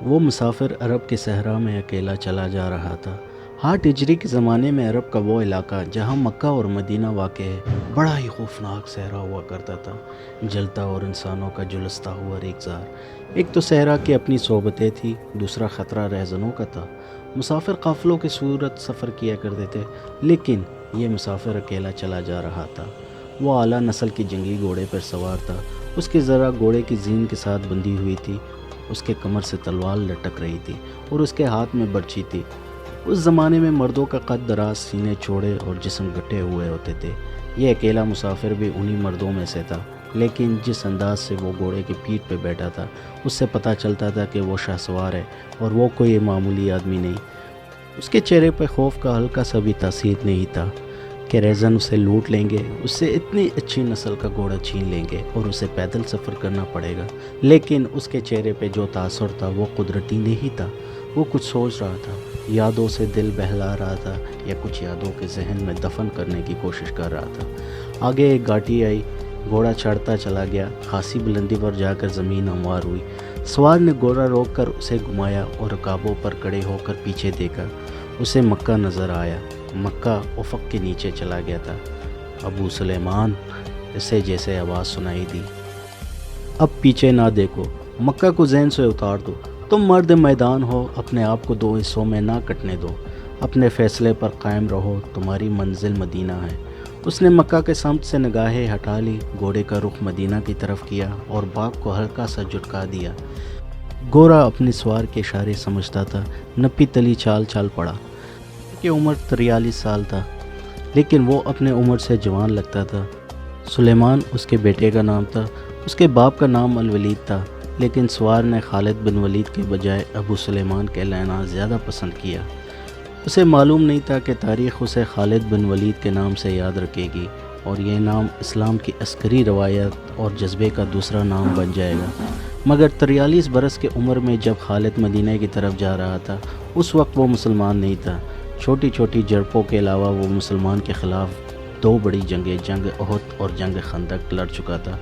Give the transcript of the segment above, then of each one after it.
وہ مسافر عرب کے صحرا میں اکیلا چلا جا رہا تھا۔ 8 ہجری کے زمانے میں عرب کا وہ علاقہ جہاں مکہ اور مدینہ واقع ہے بڑا ہی خوفناک صحرا ہوا کرتا تھا، جلتا اور انسانوں کا جلستا ہوا ریگزار۔ ایک تو صحرا کی اپنی صحبتیں تھی، دوسرا خطرہ رہزنوں کا تھا۔ مسافر قافلوں کی صورت سفر کیا کرتے تھے، لیکن یہ مسافر اکیلا چلا جا رہا تھا۔ وہ اعلیٰ نسل کے جنگلی گھوڑے پر سوار تھا، اس کی ذرا گھوڑے کی زین کے ساتھ بندھی ہوئی تھی، اس کے کمر سے تلوار لٹک رہی تھی اور اس کے ہاتھ میں برچی تھی۔ اس زمانے میں مردوں کا قد دراز، سینے چوڑے اور جسم گٹے ہوئے ہوتے تھے۔ یہ اکیلا مسافر بھی انہی مردوں میں سے تھا، لیکن جس انداز سے وہ گھوڑے کی پیٹھ پہ بیٹھا تھا اس سے پتہ چلتا تھا کہ وہ شاہ سوار ہے اور وہ کوئی معمولی آدمی نہیں۔ اس کے چہرے پہ خوف کا ہلکا سا بھی تاثیر نہیں تھا کہ ریزن اسے لوٹ لیں گے، اس سے اتنی اچھی نسل کا گھوڑا چھین لیں گے اور اسے پیدل سفر کرنا پڑے گا۔ لیکن اس کے چہرے پہ جو تاثر تھا وہ قدرتی نہیں تھا۔ وہ کچھ سوچ رہا تھا، یادوں سے دل بہلا رہا تھا یا کچھ یادوں کے ذہن میں دفن کرنے کی کوشش کر رہا تھا۔ آگے ایک گھاٹی آئی، گھوڑا چڑھتا چلا گیا، خاصی بلندی پر جا کر زمین ہموار ہوئی۔ سوار نے گھوڑا روک کر اسے گھمایا اور رکابوں پر کھڑے ہو کر پیچھے دیکھا۔ اسے مکہ نظر آیا۔ مکہ افق کے نیچے چلا گیا تھا۔ ابو سلیمان، اسے جیسے آواز سنائی دی، اب پیچھے نہ دیکھو، مکہ کو ذہن سے اتار دو، تم مرد میدان ہو، اپنے آپ کو 2 حصوں میں نہ کٹنے دو، اپنے فیصلے پر قائم رہو، تمہاری منزل مدینہ ہے۔ اس نے مکہ کے سمت سے نگاہیں ہٹا لی، گھوڑے کا رخ مدینہ کی طرف کیا اور باغ کو ہلکا سا جھٹکا دیا۔ گورا اپنے سوار کے اشارے سمجھتا تھا، نپی تلی چال پڑا۔ کی عمر 43 سال تھا، لیکن وہ اپنے عمر سے جوان لگتا تھا۔ سلیمان اس کے بیٹے کا نام تھا۔ اس کے باپ کا نام الولید تھا، لیکن سوار نے خالد بن ولید کے بجائے ابو سلیمان کہلانا زیادہ پسند کیا۔ اسے معلوم نہیں تھا کہ تاریخ اسے خالد بن ولید کے نام سے یاد رکھے گی اور یہ نام اسلام کی عسکری روایت اور جذبے کا دوسرا نام بن جائے گا۔ مگر 43 برس کی عمر میں جب خالد مدینہ کی طرف جا رہا تھا، اس وقت وہ مسلمان نہیں تھا۔ چھوٹی چھوٹی جھڑپوں کے علاوہ وہ مسلمان کے خلاف 2 بڑی جنگیں، جنگ احد اور جنگ خندق لڑ چکا تھا۔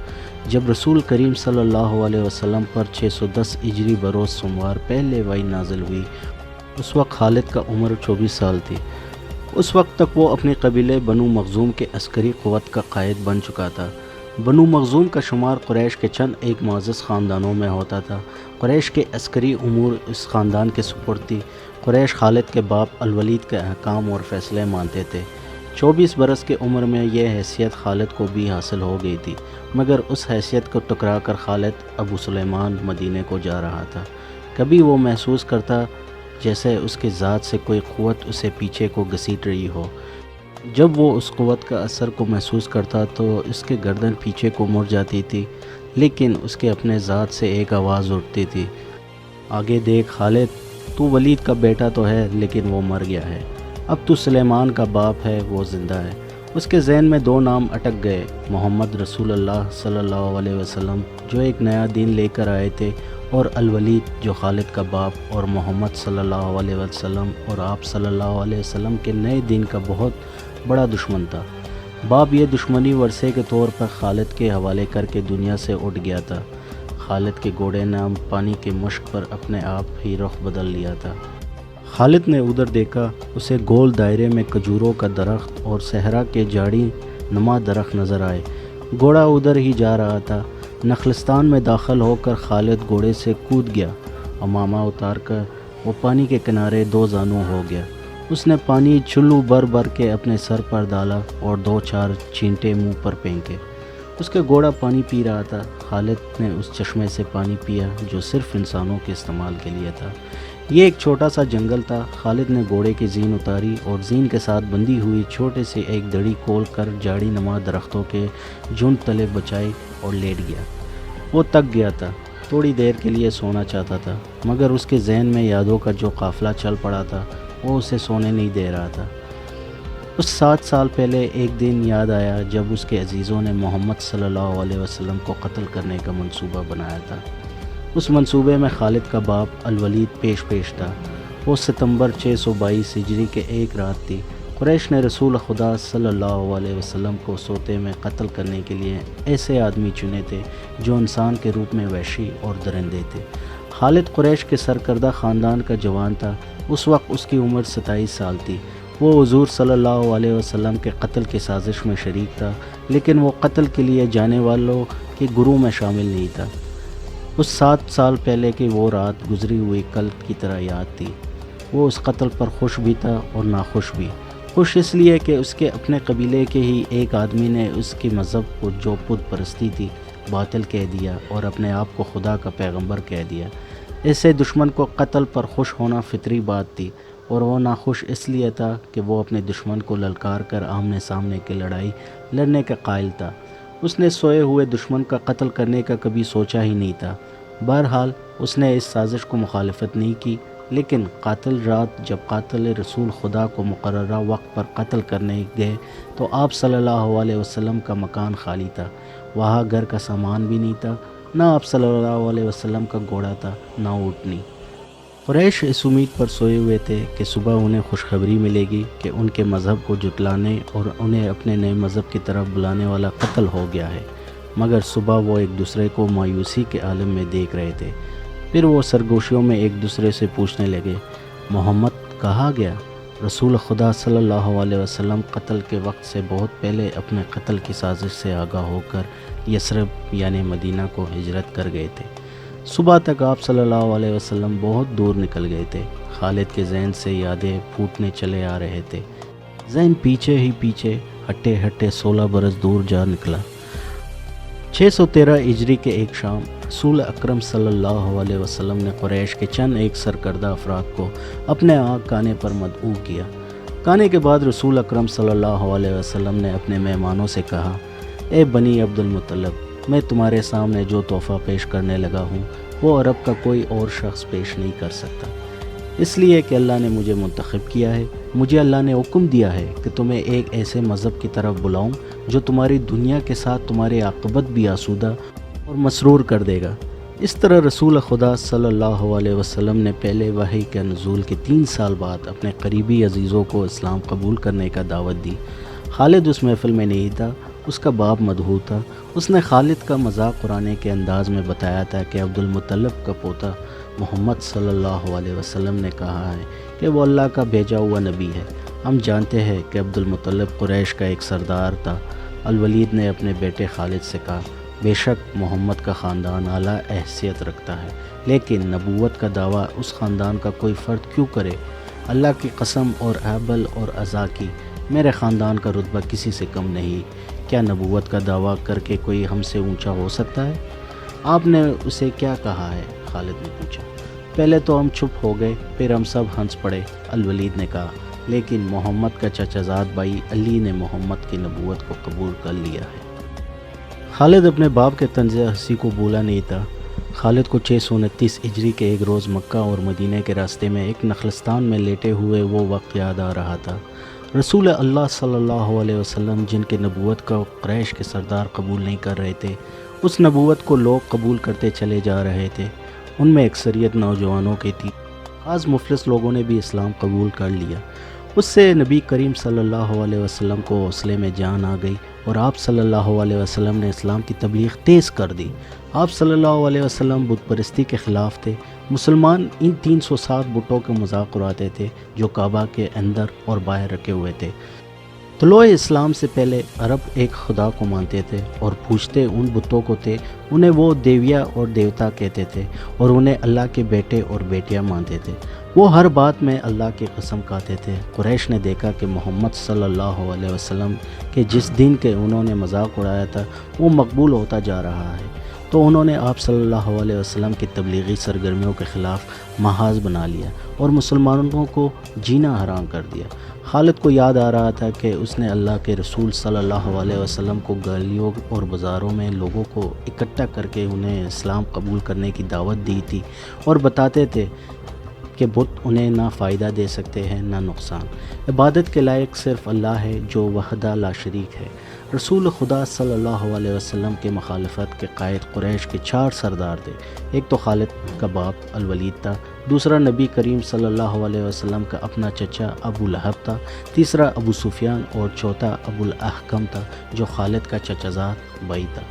جب رسول کریم صلی اللہ علیہ وسلم پر 610 ہجری بروز سوموار پہلے وحی نازل ہوئی، اس وقت خالد کا عمر 24 سال تھی۔ اس وقت تک وہ اپنے قبیلے بنو مخزوم کے عسکری قوت کا قائد بن چکا تھا۔ بنو مخزوم کا شمار قریش کے چند ایک معزز خاندانوں میں ہوتا تھا۔ قریش کے عسکری امور اس خاندان کے سپرد تھی۔ قریش خالد کے باپ الولید کے احکام اور فیصلے مانتے تھے۔ 24 برس کی عمر میں یہ حیثیت خالد کو بھی حاصل ہو گئی تھی، مگر اس حیثیت کو ٹکرا کر خالد ابو سلیمان مدینے کو جا رہا تھا۔ کبھی وہ محسوس کرتا جیسے اس کے ذات سے کوئی قوت اسے پیچھے کو گھسیٹ رہی ہو۔ جب وہ اس قوت کا اثر کو محسوس کرتا تو اس کے گردن پیچھے کو مڑ جاتی تھی، لیکن اس کے اپنے ذات سے ایک آواز اٹھتی تھی، آگے دیکھ خالد، تو ولید کا بیٹا تو ہے لیکن وہ مر گیا ہے، اب تو سلیمان کا باپ ہے، وہ زندہ ہے۔ اس کے ذہن میں 2 نام اٹک گئے، محمد رسول اللہ صلی اللہ علیہ وسلم جو ایک نیا دین لے کر آئے تھے، اور الولید جو خالد کا باپ اور محمد صلی اللہ علیہ وسلم اور آپ صلی اللہ علیہ وسلم کے نئے دین کا بہت بڑا دشمن تھا۔ باپ یہ دشمنی ورثے کے طور پر خالد کے حوالے کر کے دنیا سے اٹھ گیا تھا۔ خالد کے گھوڑے نے پانی کے مشق پر اپنے آپ ہی رخ بدل لیا تھا۔ خالد نے ادھر دیکھا، اسے گول دائرے میں کھجوروں کا درخت اور صحرا کے جھاڑی نما درخت نظر آئے۔ گھوڑا ادھر ہی جا رہا تھا۔ نخلستان میں داخل ہو کر خالد گھوڑے سے کود گیا، امامہ اتار کر وہ پانی کے کنارے 2 زانو ہو گیا۔ اس نے پانی چلو بھر کے اپنے سر پر ڈالا اور 2-4 چھینٹے منہ پر پھینکے۔ اس کے گھوڑا پانی پی رہا تھا۔ خالد نے اس چشمے سے پانی پیا جو صرف انسانوں کے استعمال کے لیے تھا۔ یہ ایک چھوٹا سا جنگل تھا۔ خالد نے گھوڑے کی زین اتاری اور زین کے ساتھ بندھی ہوئی چھوٹے سے ایک دڑی کھول کر جھاڑی نما درختوں کے جھنڈ تلے بچائی اور لیٹ گیا۔ وہ تک گیا تھا، تھوڑی دیر کے لیے سونا چاہتا تھا، مگر اس کے ذہن میں یادوں کا جو قافلہ چل پڑا تھا وہ اسے سونے نہیں دے رہا تھا۔ اس 7 سال پہلے ایک دن یاد آیا جب اس کے عزیزوں نے محمد صلی اللہ علیہ وسلم کو قتل کرنے کا منصوبہ بنایا تھا۔ اس منصوبے میں خالد کا باپ الولید پیش تھا۔ وہ ستمبر 622 ہجری کے ایک رات تھی۔ قریش نے رسول خدا صلی اللہ علیہ وسلم کو سوتے میں قتل کرنے کے لیے ایسے آدمی چنے تھے جو انسان کے روپ میں وحشی اور درندے تھے۔ خالد قریش کے سرکردہ خاندان کا جوان تھا۔ اس وقت اس کی عمر 27 سال تھی۔ وہ حضور صلی اللہ علیہ وسلم کے قتل کی سازش میں شریک تھا، لیکن وہ قتل کے لیے جانے والوں کے گروہ میں شامل نہیں تھا۔ اس 7 سال پہلے کی وہ رات گزری ہوئی کل کی طرح یاد تھی۔ وہ اس قتل پر خوش بھی تھا اور ناخوش بھی۔ خوش اس لیے کہ اس کے اپنے قبیلے کے ہی ایک آدمی نے اس کی مذہب کو، جو بت پرستی تھی، باطل کہہ دیا اور اپنے آپ کو خدا کا پیغمبر کہہ دیا۔ ایسے دشمن کو قتل پر خوش ہونا فطری بات تھی، اور وہ ناخوش اس لیے تھا کہ وہ اپنے دشمن کو للکار کر آمنے سامنے کی لڑائی لڑنے کا قائل تھا۔ اس نے سوئے ہوئے دشمن کا قتل کرنے کا کبھی سوچا ہی نہیں تھا۔ بہرحال اس نے اس سازش کو مخالفت نہیں کی، لیکن قاتل رات جب قاتل رسول خدا کو مقررہ وقت پر قتل کرنے گئے تو آپ صلی اللہ علیہ وسلم کا مکان خالی تھا۔ وہاں گھر کا سامان بھی نہیں تھا، نہ آپ صلی اللہ علیہ وسلم کا گھوڑا تھا، نہ اونٹنی۔ قریش اس امید پر سوئے ہوئے تھے کہ صبح انہیں خوشخبری ملے گی کہ ان کے مذہب کو جھٹلانے اور انہیں اپنے نئے مذہب کی طرف بلانے والا قتل ہو گیا ہے، مگر صبح وہ ایک دوسرے کو مایوسی کے عالم میں دیکھ رہے تھے۔ پھر وہ سرگوشیوں میں ایک دوسرے سے پوچھنے لگے، محمد کہاں گیا؟ رسول خدا صلی اللہ علیہ وسلم قتل کے وقت سے بہت پہلے اپنے قتل کی سازش سے آگاہ ہو کر یثرب یعنی مدینہ کو ہجرت کر گئے تھے۔ صبح تک آپ صلی اللہ علیہ وسلم بہت دور نکل گئے تھے۔ خالد کے ذہن سے یادیں پھوٹنے چلے آ رہے تھے۔ ذہن پیچھے ہی پیچھے ہٹے ہٹے 16 برس دور جا نکلا۔ 613 ہجری کے ایک شام رسول اکرم صلی اللہ علیہ وسلم نے قریش کے چند ایک سرکردہ افراد کو اپنے آگ کانے پر مدعو کیا۔ کانے کے بعد رسول اکرم صلی اللہ علیہ وسلم نے اپنے مہمانوں سے کہا، اے بنی عبد المطلب، میں تمہارے سامنے جو تحفہ پیش کرنے لگا ہوں وہ عرب کا کوئی اور شخص پیش نہیں کر سکتا، اس لیے کہ اللہ نے مجھے منتخب کیا ہے۔ مجھے اللہ نے حکم دیا ہے کہ تمہیں ایک ایسے مذہب کی طرف بلاؤں جو تمہاری دنیا کے ساتھ تمہاری عاقبت بھی آسودہ اور مسرور کر دے گا۔ اس طرح رسول خدا صلی اللہ علیہ وسلم نے پہلے وحی کے نزول کے 3 سال بعد اپنے قریبی عزیزوں کو اسلام قبول کرنے کا دعوت دی۔ خالد اس محفل میں نہیں تھا، اس کا باپ مدعو تھا۔ اس نے خالد کا مذاق اڑانے کے انداز میں بتایا تھا کہ عبد المطلب کا پوتا محمد صلی اللہ علیہ وسلم نے کہا ہے کہ وہ اللہ کا بھیجا ہوا نبی ہے۔ ہم جانتے ہیں کہ عبد المطلب قریش کا ایک سردار تھا۔ الولید نے اپنے بیٹے خالد سے کہا، بے شک محمد کا خاندان اعلیٰ حیثیت رکھتا ہے، لیکن نبوت کا دعویٰ اس خاندان کا کوئی فرد کیوں کرے؟ اللہ کی قسم اور حبل اور عزا کی، میرے خاندان کا رتبہ کسی سے کم نہیں۔ کیا نبوت کا دعویٰ کر کے کوئی ہم سے اونچا ہو سکتا ہے؟ آپ نے اسے کیا کہا ہے؟ خالد نے پوچھا۔ پہلے تو ہم چپ ہو گئے، پھر ہم سب ہنس پڑے۔ الولید نے کہا، لیکن محمد کا چچا زاد بھائی علی نے محمد کی نبوت کو قبول کر لیا ہے۔ خالد اپنے باپ کے طنز ہنسی کو بھولا نہیں تھا۔ خالد کو 629 ہجری کے ایک روز مکہ اور مدینہ کے راستے میں ایک نخلستان میں لیٹے ہوئے وہ وقت یاد آ رہا تھا۔ رسول اللہ صلی اللہ علیہ وسلم جن کے نبوت کا قریش کے سردار قبول نہیں کر رہے تھے، اس نبوت کو لوگ قبول کرتے چلے جا رہے تھے۔ ان میں اکثریت نوجوانوں کی تھی۔ بعض مفلس لوگوں نے بھی اسلام قبول کر لیا۔ اس سے نبی کریم صلی اللہ علیہ وسلم کو حوصلے میں جان آ گئی اور آپ صلی اللہ علیہ وسلم نے اسلام کی تبلیغ تیز کر دی۔ آپ صلی اللہ علیہ وسلم بت پرستی کے خلاف تھے۔ مسلمان ان 307 بتوں کے مذاق اڑاتے تھے جو کعبہ کے اندر اور باہر رکھے ہوئے تھے۔ طلوع اسلام سے پہلے عرب ایک خدا کو مانتے تھے اور پوجتے ان بتوں کو تھے۔ انہیں وہ دیویا اور دیوتا کہتے تھے اور انہیں اللہ کے بیٹے اور بیٹیاں مانتے تھے۔ وہ ہر بات میں اللہ کی قسم کھاتے تھے۔ قریش نے دیکھا کہ محمد صلی اللہ علیہ وسلم کے جس دین کے انہوں نے مذاق اڑایا تھا وہ مقبول ہوتا جا رہا ہے، تو انہوں نے آپ صلی اللہ علیہ وسلم کی تبلیغی سرگرمیوں کے خلاف محاذ بنا لیا اور مسلمانوں کو جینا حرام کر دیا۔ خالد کو یاد آ رہا تھا کہ اس نے اللہ کے رسول صلی اللہ علیہ وسلم کو گلیوں اور بازاروں میں لوگوں کو اکٹھا کر کے انہیں اسلام قبول کرنے کی دعوت دی تھی اور بتاتے تھے کہ بت انہیں نہ فائدہ دے سکتے ہیں نہ نقصان۔ عبادت کے لائق صرف اللہ ہے جو وحدہ لا شریک ہے۔ رسول خدا صلی اللہ علیہ وسلم کے مخالفت کے قائد قریش کے 4 سردار تھے۔ ایک تو خالد کا باپ الولید تھا، دوسرا نبی کریم صلی اللہ علیہ وسلم کا اپنا چچا ابو لہب تھا، تیسرا ابو سفیان اور چوتھا ابو الاحکم تھا جو خالد کا چچا زاد بھائی تھا۔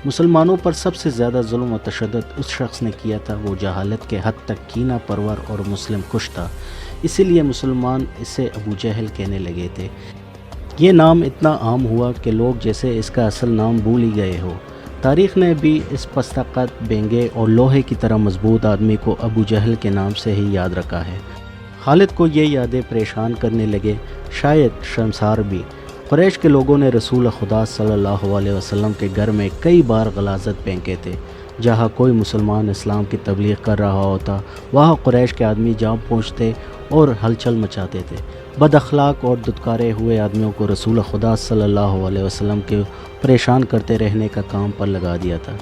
مسلمانوں پر سب سے زیادہ ظلم و تشدد اس شخص نے کیا تھا، وہ جہالت کے حد تک کینہ پرور اور مسلم کش تھا، اسی لیے مسلمان اسے ابو جہل کہنے لگے تھے۔ یہ نام اتنا عام ہوا کہ لوگ جیسے اس کا اصل نام بھول ہی گئے ہو۔ تاریخ نے بھی اس پستہ قد، بینگے اور لوہے کی طرح مضبوط آدمی کو ابو جہل کے نام سے ہی یاد رکھا ہے۔ خالد کو یہ یادیں پریشان کرنے لگے، شاید شرمسار بھی۔ قریش کے لوگوں نے رسول خدا صلی اللہ علیہ وسلم کے گھر میں کئی بار غلاظت پھینکے تھے۔ جہاں کوئی مسلمان اسلام کی تبلیغ کر رہا ہوتا، وہاں قریش کے آدمی جا پہنچتے اور ہلچل مچاتے تھے۔ بد اخلاق اور دھتکارے ہوئے آدمیوں کو رسول خدا صلی اللہ علیہ وسلم کے پریشان کرتے رہنے کا کام پر لگا دیا تھا۔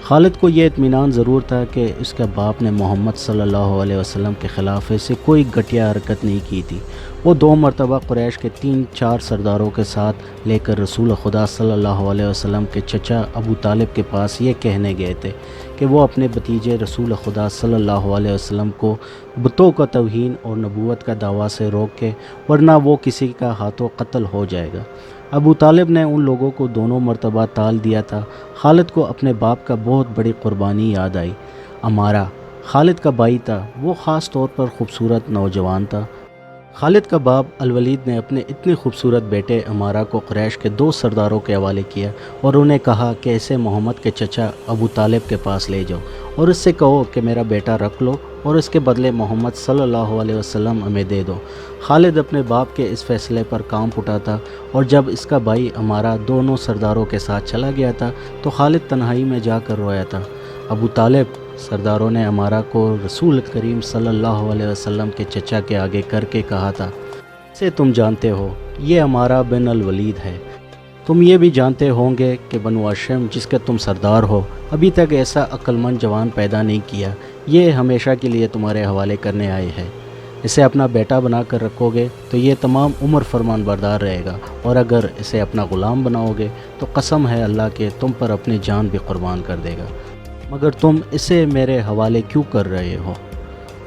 خالد کو یہ اطمینان ضرور تھا کہ اس کے باپ نے محمد صلی اللہ علیہ وسلم کے خلاف ایسی کوئی گھٹیا حرکت نہیں کی تھی۔ وہ 2 مرتبہ قریش کے 3-4 سرداروں کے ساتھ لے کر رسول خدا صلی اللہ علیہ وسلم کے چچا ابو طالب کے پاس یہ کہنے گئے تھے کہ وہ اپنے بھتیجے رسول خدا صلی اللہ علیہ وسلم کو بتوں کا توہین اور نبوت کا دعویٰ سے روکے، ورنہ وہ کسی کا ہاتھوں قتل ہو جائے گا۔ ابو طالب نے ان لوگوں کو دونوں مرتبہ ٹال دیا تھا۔ خالد کو اپنے باپ کا بہت بڑی قربانی یاد آئی۔ عمارہ خالد کا بھائی تھا، وہ خاص طور پر خوبصورت نوجوان تھا۔ خالد کا باپ الولید نے اپنے اتنے خوبصورت بیٹے عمارہ کو قریش کے 2 سرداروں کے حوالے کیا اور انہیں کہا کہ اسے محمد کے چچا ابو طالب کے پاس لے جاؤ اور اس سے کہو کہ میرا بیٹا رکھ لو اور اس کے بدلے محمد صلی اللہ علیہ وسلم ہمیں دے دو۔ خالد اپنے باپ کے اس فیصلے پر کام پھوٹا تھا، اور جب اس کا بھائی عمارہ دونوں سرداروں کے ساتھ چلا گیا تھا تو خالد تنہائی میں جا کر رویا تھا۔ ابو طالب سرداروں نے عمارہ کو رسول کریم صلی اللہ علیہ وسلم کے چچا کے آگے کر کے کہا تھا، اسے تم جانتے ہو، یہ عمارہ بن الولید ہے۔ تم یہ بھی جانتے ہوں گے کہ بنو ہاشم جس کے تم سردار ہو ابھی تک ایسا عقل مند جوان پیدا نہیں کیا، یہ ہمیشہ کے لیے تمہارے حوالے کرنے آئے ہیں۔ اسے اپنا بیٹا بنا کر رکھو گے تو یہ تمام عمر فرمان بردار رہے گا، اور اگر اسے اپنا غلام بناؤ گے تو قسم ہے اللہ کے تم پر اپنی جان بھی قربان کر دے گا۔ مگر تم اسے میرے حوالے کیوں کر رہے ہو؟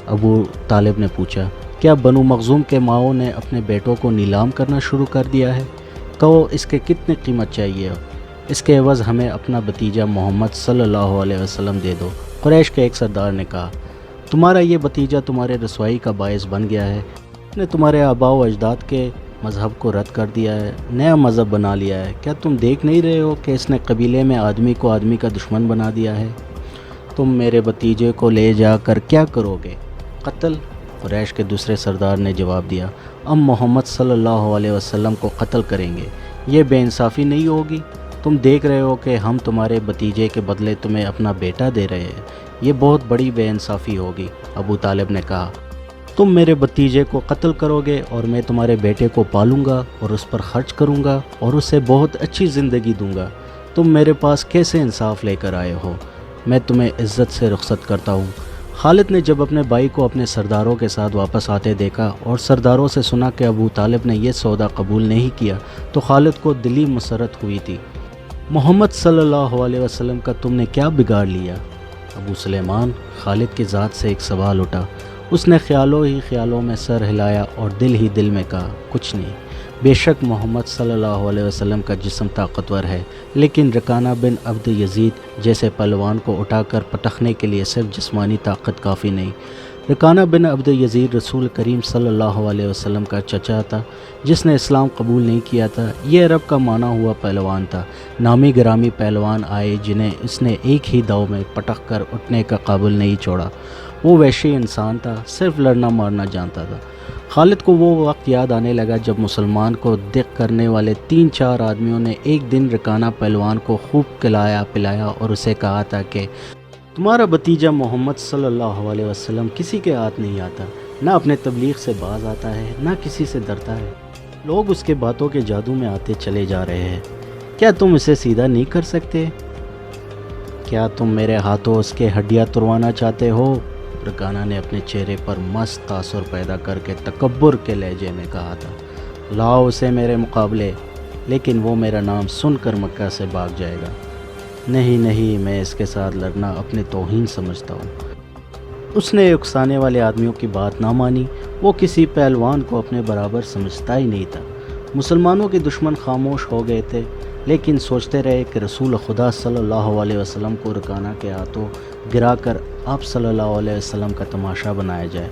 ابو طالب نے پوچھا، کیا بنو مخزوم کے ماؤں نے اپنے بیٹوں کو نیلام کرنا شروع کر دیا ہے؟ کہو اس کے کتنی قیمت چاہیے ہو، اس کے عوض ہمیں اپنا بھتیجا محمد صلی اللہ علیہ وسلم دے دو۔ قریش کے ایک سردار نے کہا، تمہارا یہ بھتیجا تمہارے رسوائی کا باعث بن گیا ہے، اس نے تمہارے آباء و اجداد کے مذہب کو رد کر دیا ہے، نیا مذہب بنا لیا ہے۔ کیا تم دیکھ نہیں رہے ہو کہ اس نے قبیلے میں آدمی کو آدمی کا دشمن بنا دیا ہے؟ تم میرے بھتیجے کو لے جا کر کیا کرو گے؟ قتل؟ قریش کے دوسرے سردار نے جواب دیا، ہم محمد صلی اللہ علیہ وسلم کو قتل کریں گے، یہ بے انصافی نہیں ہوگی؟ تم دیکھ رہے ہو کہ ہم تمہارے بھتیجے کے بدلے تمہیں اپنا بیٹا دے رہے ہیں، یہ بہت بڑی بے انصافی ہوگی۔ ابو طالب نے کہا، تم میرے بھتیجے کو قتل کرو گے اور میں تمہارے بیٹے کو پالوں گا اور اس پر خرچ کروں گا اور اسے بہت اچھی زندگی دوں گا۔ تم میرے پاس کیسے انصاف لے کر آئے ہو؟ میں تمہیں عزت سے رخصت کرتا ہوں۔ خالد نے جب اپنے بھائی کو اپنے سرداروں کے ساتھ واپس آتے دیکھا اور سرداروں سے سنا کہ ابو طالب نے یہ سودا قبول نہیں کیا تو خالد کو دلی مسرت ہوئی تھی۔ محمد صلی اللہ علیہ وسلم کا تم نے کیا بگاڑ لیا؟ ابو سلیمان، خالد کی ذات سے ایک سوال اٹھا۔ اس نے خیالوں ہی خیالوں میں سر ہلایا اور دل ہی دل میں کہا، کچھ نہیں۔ بے شک محمد صلی اللہ علیہ وسلم کا جسم طاقتور ہے، لیکن رکانہ بن عبد یزید جیسے پہلوان کو اٹھا کر پٹخنے کے لیے صرف جسمانی طاقت کافی نہیں۔ رکانہ بن عبد یزید رسول کریم صلی اللہ علیہ وسلم کا چچا تھا جس نے اسلام قبول نہیں کیا تھا۔ یہ عرب کا مانا ہوا پہلوان تھا۔ نامی گرامی پہلوان آئے جنہیں اس نے ایک ہی داؤ میں پٹخ کر اٹھنے کا قابل نہیں چھوڑا۔ وہ وحشی انسان تھا، صرف لڑنا مارنا جانتا تھا۔ خالد کو وہ وقت یاد آنے لگا جب مسلمان کو دق کرنے والے 3-4 آدمیوں نے ایک دن رکانہ پہلوان کو خوب کھلایا پلایا اور اسے کہا تھا کہ تمہارا بھتیجا محمد صلی اللہ علیہ وسلم کسی کے ہاتھ نہیں آتا، نہ اپنے تبلیغ سے باز آتا ہے، نہ کسی سے ڈرتا ہے۔ لوگ اس کے باتوں کے جادو میں آتے چلے جا رہے ہیں۔ کیا تم اسے سیدھا نہیں کر سکتے؟ کیا تم میرے ہاتھوں اس کے ہڈیاں توڑوانا چاہتے ہو؟ رکانہ نے اپنے چہرے پر مست تاثر پیدا کر کے تکبر کے لہجے میں کہا تھا، لاؤ اسے میرے مقابلے، لیکن وہ میرا نام سن کر مکہ سے بھاگ جائے گا۔ نہیں نہیں، میں اس کے ساتھ لڑنا اپنے توہین سمجھتا ہوں۔ اس نے اکسانے والے آدمیوں کی بات نہ مانی۔ وہ کسی پہلوان کو اپنے برابر سمجھتا ہی نہیں تھا۔ مسلمانوں کے دشمن خاموش ہو گئے تھے۔ لیکن سوچتے رہے کہ رسول خدا صلی اللہ علیہ وسلم کو رکانہ کے ہاتھوں گرا کر آپ صلی اللہ علیہ وسلم کا تماشا بنایا جائے۔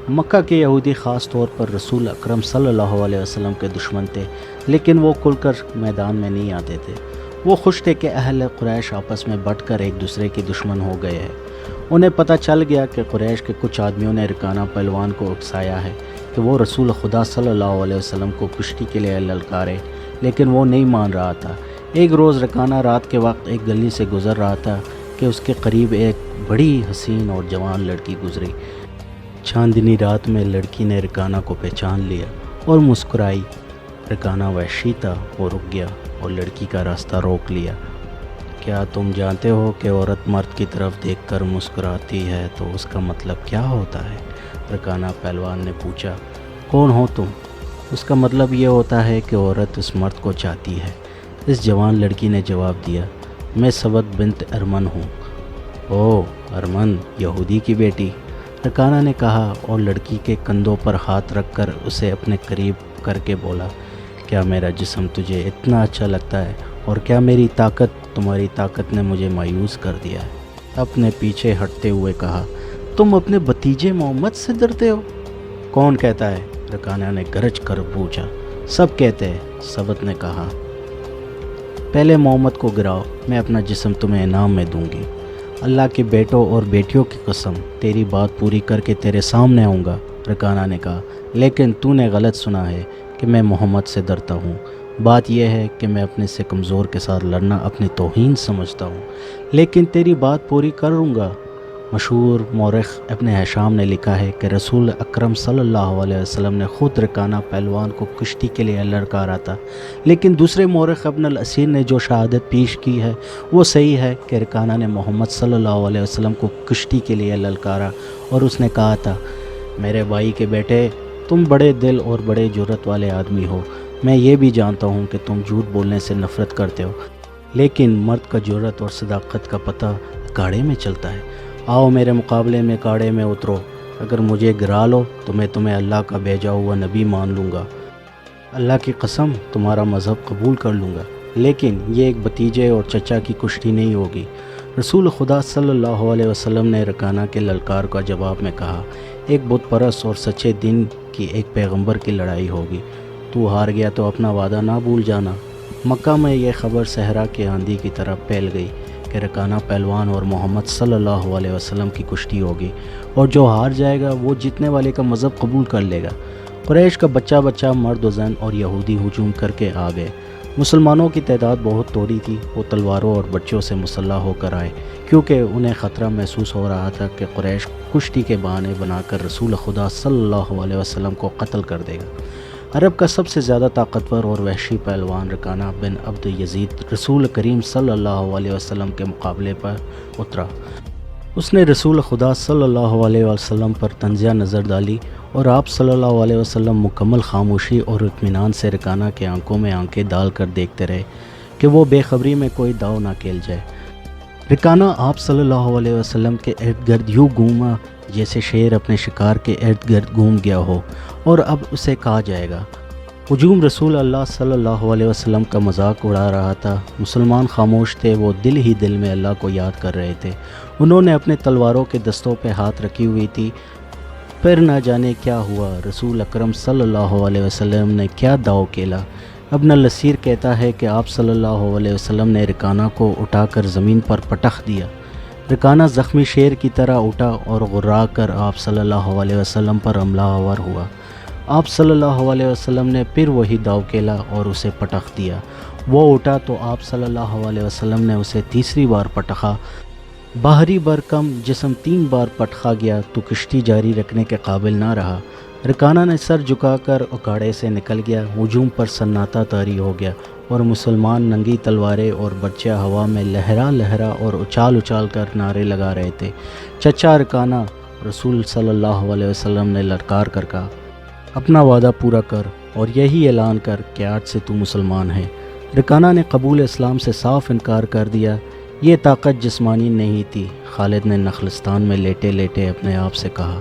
مکہ کے یہودی خاص طور پر رسول اکرم صلی اللہ علیہ وسلم کے دشمن تھے، لیکن وہ کھل کر میدان میں نہیں آتے تھے۔ وہ خوش تھے کہ اہل قریش آپس میں بٹ کر ایک دوسرے کے دشمن ہو گئے ہیں۔ انہیں پتہ چل گیا کہ قریش کے کچھ آدمیوں نے رکانہ پہلوان کو اکسایا ہے کہ وہ رسول خدا صلی اللہ علیہ وسلم کو کشتی کے لیے للکارے، لیکن وہ نہیں مان رہا تھا۔ ایک روز رکانہ رات کے وقت ایک گلی سے گزر رہا تھا کہ اس کے قریب ایک بڑی حسین اور جوان لڑکی گزری۔ چاندنی رات میں لڑکی نے رکانہ کو پہچان لیا اور مسکرائی۔ رکانہ وحشی تھا، وہ رک گیا اور لڑکی کا راستہ روک لیا۔ کیا تم جانتے ہو کہ عورت مرد کی طرف دیکھ کر مسکراتی ہے تو اس کا مطلب کیا ہوتا ہے؟ رکانہ پہلوان نے پوچھا۔ کون ہو تم؟ اس کا مطلب یہ ہوتا ہے کہ عورت اس مرد کو چاہتی ہے۔ اس جوان لڑکی نے جواب دیا، میں سبت بنت ارمن ہوں۔ او ارمن، یہودی کی بیٹی، رکانہ نے کہا اور لڑکی کے کندھوں پر ہاتھ رکھ کر اسے اپنے قریب کر کے بولا، کیا میرا جسم تجھے اتنا اچھا لگتا ہے اور کیا میری طاقت تمہاری طاقت نے مجھے مایوس کر دیا ہے؟ اپنے پیچھے ہٹتے ہوئے کہا، تم اپنے بھتیجے محمد سے ڈرتے ہو؟ کون کہتا ہے؟ رکانہ نے گرج کر پوچھا۔ سب کہتے ہیں، سبت نے کہا۔ پہلے محمد کو گراؤ، میں اپنا جسم تمہیں انعام میں دوں گی۔ اللہ کے بیٹوں اور بیٹیوں کی قسم، تیری بات پوری کر کے تیرے سامنے آؤں گا، رکانہ نے کہا۔ لیکن تو نے غلط سنا ہے کہ میں محمد سے ڈرتا ہوں۔ بات یہ ہے کہ میں اپنے سے کمزور کے ساتھ لڑنا اپنی توہین سمجھتا ہوں، لیکن تیری بات پوری کروں گا۔ مشہور مورخ ابن ہشام نے لکھا ہے کہ رسول اکرم صلی اللہ علیہ وسلم نے خود رکانہ پہلوان کو کشتی کے لیے للکارا تھا، لیکن دوسرے مورخ ابن الاسیر نے جو شہادت پیش کی ہے وہ صحیح ہے کہ رکانہ نے محمد صلی اللہ علیہ وسلم کو کشتی کے لیے للکارا اور اس نے کہا تھا، میرے بھائی کے بیٹے، تم بڑے دل اور بڑے جرأت والے آدمی ہو۔ میں یہ بھی جانتا ہوں کہ تم جھوٹ بولنے سے نفرت کرتے ہو، لیکن مرد کا جرأت اور صداقت کا پتہ اکاڑے میں چلتا ہے۔ آؤ میرے مقابلے میں اکاڑے میں اترو، اگر مجھے گرا لو تو میں تمہیں اللہ کا بھیجا ہوا نبی مان لوں گا، اللہ کی قسم تمہارا مذہب قبول کر لوں گا، لیکن یہ ایک بھتیجے اور چچا کی کشتی نہیں ہوگی۔ رسول خدا صلی اللہ علیہ وسلم نے رکانہ کے للکار کا جواب میں کہا، ایک بت پرست اور سچے دین کی ایک پیغمبر کی لڑائی ہوگی، تو ہار گیا تو اپنا وعدہ نہ بھول جانا۔ مکہ میں یہ خبر صحرا کے آندھی کی طرح پھیل گئی کہ رکانہ پہلوان اور محمد صلی اللہ علیہ وسلم کی کشتی ہوگی، اور جو ہار جائے گا وہ جیتنے والے کا مذہب قبول کر لے گا۔ قریش کا بچہ بچہ، مرد و زن اور یہودی ہجوم کر کے آ گئے۔ مسلمانوں کی تعداد بہت تھوڑی تھی، وہ تلواروں اور بچوں سے مسلح ہو کر آئے، کیونکہ انہیں خطرہ محسوس ہو رہا تھا کہ قریش کشتی کے بہانے بنا کر رسول خدا صلی اللہ علیہ وسلم کو قتل کر دے گا۔ عرب کا سب سے زیادہ طاقتور اور وحشی پہلوان رکانہ بن عبد یزید رسول کریم صلی اللہ علیہ وسلم کے مقابلے پر اترا۔ اس نے رسول خدا صلی اللہ علیہ وسلم پر طنزیہ نظر ڈالی اور آپ صلی اللہ علیہ وسلم مکمل خاموشی اور اطمینان سے رکانہ کے آنکھوں میں آنکھیں ڈال کر دیکھتے رہے کہ وہ بے خبری میں کوئی داؤ نہ کھیل جائے۔ رکانہ آپ صلی اللہ علیہ وسلم کے ارد گرد یوں گھوما جیسے شیر اپنے شکار کے ارد گرد گھوم گیا ہو اور اب اسے کہا جائے گا۔ ہجوم رسول اللہ صلی اللہ علیہ وسلم کا مذاق اڑا رہا تھا۔ مسلمان خاموش تھے، وہ دل ہی دل میں اللہ کو یاد کر رہے تھے۔ انہوں نے اپنے تلواروں کے دستوں پہ ہاتھ رکھی ہوئی تھی۔ پھر نہ جانے کیا ہوا، رسول اکرم صلی اللہ علیہ وسلم نے کیا داؤ کھیلا۔ ابن الاسیر کہتا ہے کہ آپ صلی اللہ علیہ وسلم نے رکانہ کو اٹھا کر زمین پر پٹخ دیا۔ رکانہ زخمی شیر کی طرح اٹھا اور غرا کر آپ صلی اللہ علیہ وسلم پر حملہ آور ہوا۔ آپ صلی اللہ علیہ وسلم نے پھر وہی داؤ کھیلا اور اسے پٹخ دیا۔ وہ اٹھا تو آپ صلی اللہ علیہ وسلم نے اسے تیسری بار پٹخا۔ باہری برکم جسم 3 بار پٹخا گیا تو کشتی جاری رکھنے کے قابل نہ رہا۔ رکانہ نے سر جھکا کر اکاڑے سے نکل گیا۔ ہجوم پر سناٹا طاری ہو گیا اور مسلمان ننگی تلواریں اور برچیاں ہوا میں لہرا لہرا اور اچھال اچھال کر نعرے لگا رہے تھے، چچا رکانہ، رسول صلی اللہ علیہ وسلم نے للکار کر کہا، اپنا وعدہ پورا کر اور یہی اعلان کر کہ آج سے تو مسلمان ہے۔ رکانہ نے قبول اسلام سے صاف انکار کر دیا۔ یہ طاقت جسمانی نہیں تھی۔ خالد نے نخلستان میں لیٹے لیٹے اپنے آپ سے کہا،